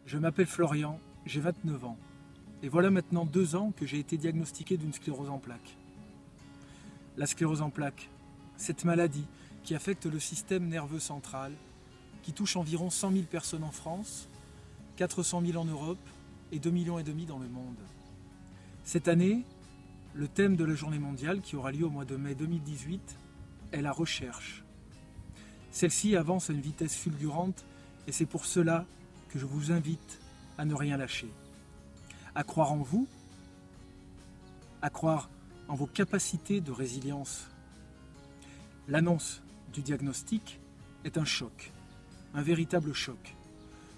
Je m'appelle Florian, j'ai 29 ans. Et voilà maintenant 2 ans que j'ai été diagnostiqué d'une sclérose en plaques. La sclérose en plaques, cette maladie qui affecte le système nerveux central, qui touche environ 100 000 personnes en France, 400 000 en Europe et 2,5 millions dans le monde. Cette année, le thème de la journée mondiale, qui aura lieu au mois de mai 2018, est la recherche. Celle-ci avance à une vitesse fulgurante et c'est pour cela que je vous invite à ne rien lâcher, à croire en vous, à croire en vos capacités de résilience. L'annonce du diagnostic est un choc, un véritable choc.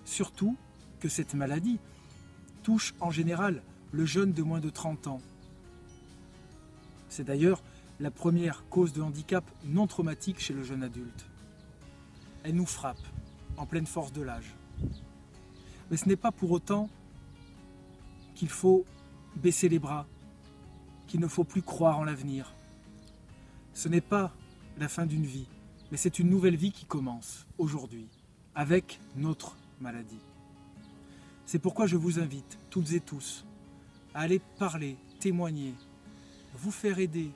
Surtout que cette maladie touche en général le jeune de moins de 30 ans. C'est d'ailleurs la première cause de handicap non traumatique chez le jeune adulte. Elle nous frappe en pleine force de l'âge. Mais ce n'est pas pour autant qu'il faut baisser les bras, qu'il ne faut plus croire en l'avenir. Ce n'est pas la fin d'une vie, mais c'est une nouvelle vie qui commence aujourd'hui, avec notre maladie. C'est pourquoi je vous invite, toutes et tous, à aller parler, témoigner, vous faire aider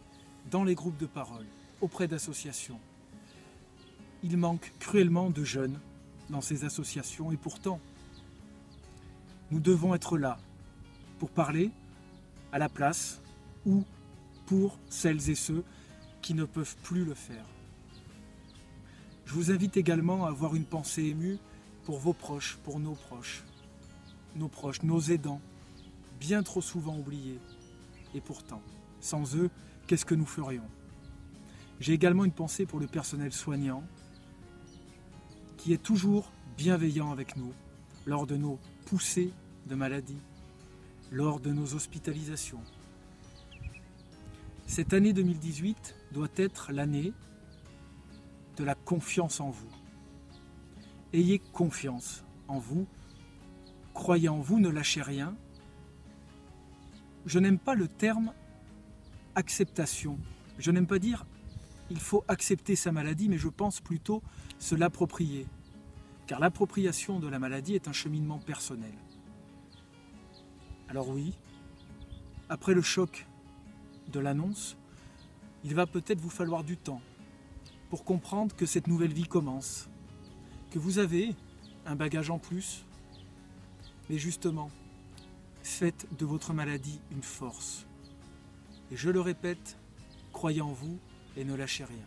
dans les groupes de parole, auprès d'associations. Il manque cruellement de jeunes dans ces associations et pourtant, nous devons être là pour parler à la place ou pour celles et ceux qui ne peuvent plus le faire. Je vous invite également à avoir une pensée émue pour vos proches, pour nos proches, nos aidants, bien trop souvent oubliés. Et pourtant, sans eux, qu'est-ce que nous ferions? J'ai également une pensée pour le personnel soignant qui est toujours bienveillant avec nous lors de nos poussées de maladie, lors de nos hospitalisations. Cette année 2018 doit être l'année de la confiance en vous. Ayez confiance en vous, croyez en vous, ne lâchez rien. Je n'aime pas le terme acceptation. Je n'aime pas dire il faut accepter sa maladie, mais je pense plutôt se l'approprier. Car l'appropriation de la maladie est un cheminement personnel. Alors oui, après le choc de l'annonce, il va peut-être vous falloir du temps pour comprendre que cette nouvelle vie commence, que vous avez un bagage en plus, mais justement, faites de votre maladie une force. Et je le répète, croyez en vous et ne lâchez rien.